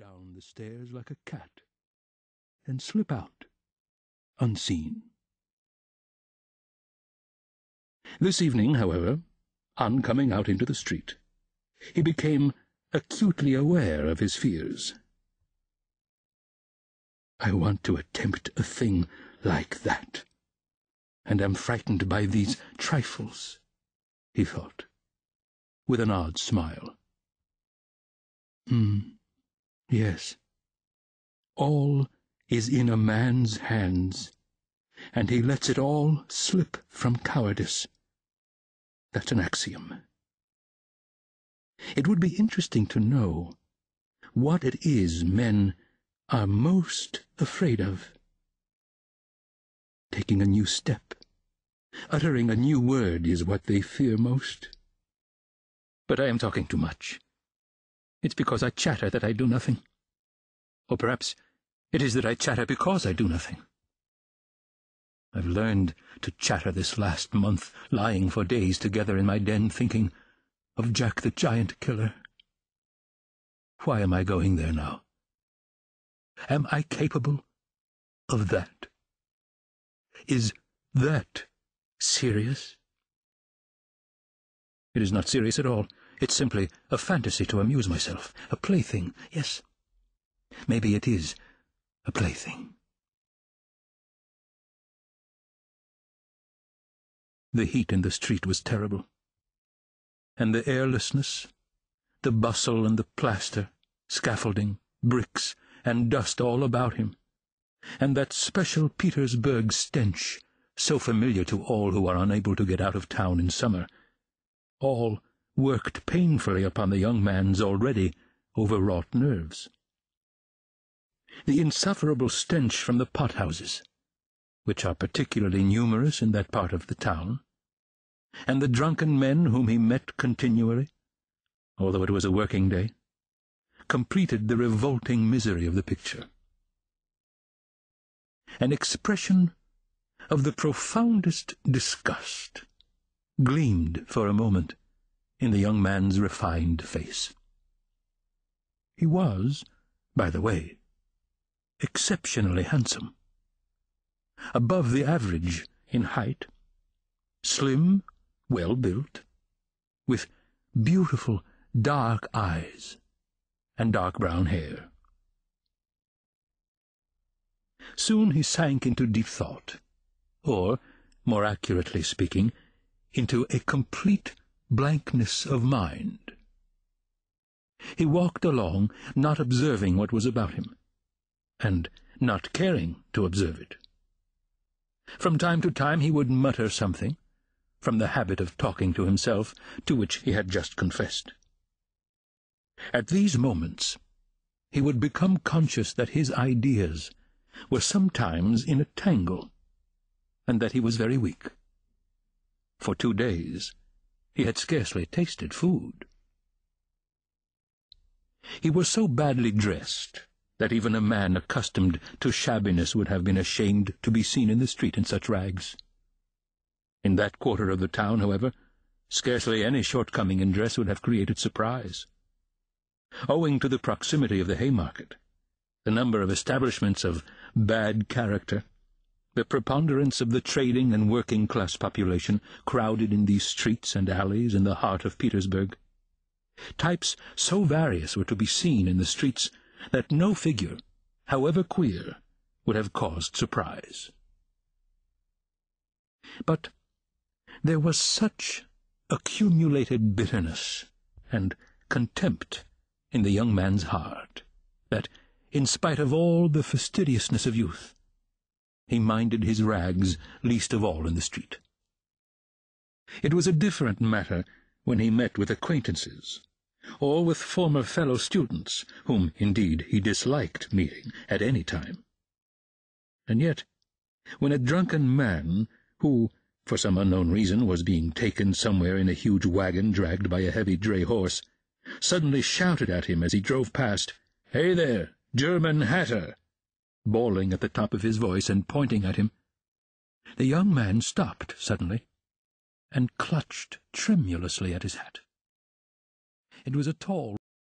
down the stairs like a cat and slip out, unseen. This evening, however, on coming out into the street, he became acutely aware of his fears. I want to attempt a thing like that, and am frightened by these trifles, he thought, with an odd smile. Yes. All is in a man's hands, and he lets it all slip from cowardice. That's an axiom. It would be interesting to know what it is men are most afraid of. Taking a new step, uttering a new word is what they fear most. But I am talking too much. It's because I chatter that I do nothing. Or perhaps it is that I chatter because I do nothing. I've learned to chatter this last month, lying for days together in my den thinking of Jack the Giant Killer. Why am I going there now? Am I capable of that? Is that serious? It is not serious at all. It's simply a fantasy to amuse myself, a plaything. Yes, maybe it is a plaything. The heat in the street was terrible, and the airlessness, the bustle and the plaster, scaffolding, bricks, and dust all about him, and that special Petersburg stench, so familiar to all who are unable to get out of town in summer, all worked painfully upon the young man's already overwrought nerves. The insufferable stench from the pothouses, which are particularly numerous in that part of the town, and the drunken men whom he met continually, although it was a working day, completed the revolting misery of the picture. An expression of the profoundest disgust gleamed for a moment in the young man's refined face. He was, by the way, exceptionally handsome, above the average in height, slim, well-built, with beautiful dark eyes and dark brown hair. Soon he sank into deep thought, or, more accurately speaking, into a complete blankness of mind. He walked along, not observing what was about him, and not caring to observe it. From time to time he would mutter something, from the habit of talking to himself, to which he had just confessed. At these moments he would become conscious that his ideas were sometimes in a tangle, and that he was very weak. For 2 days he had scarcely tasted food. He was so badly dressed that even a man accustomed to shabbiness would have been ashamed to be seen in the street in such rags. In that quarter of the town, however, scarcely any shortcoming in dress would have created surprise. Owing to the proximity of the Haymarket, the number of establishments of bad character, the preponderance of the trading and working-class population crowded in these streets and alleys in the heart of Petersburg, types so various were to be seen in the streets that no figure, however queer, would have caused surprise. But there was such accumulated bitterness and contempt in the young man's heart that, in spite of all the fastidiousness of youth, he minded his rags least of all in the street. It was a different matter when he met with acquaintances, or with former fellow-students, whom, indeed, he disliked meeting at any time. And yet, when a drunken man, who, for some unknown reason, was being taken somewhere in a huge wagon dragged by a heavy dray horse, suddenly shouted at him as he drove past, "Hey there, German hatter!" bawling at the top of his voice and pointing at him, the young man stopped suddenly and clutched tremulously at his hat. It was a tall,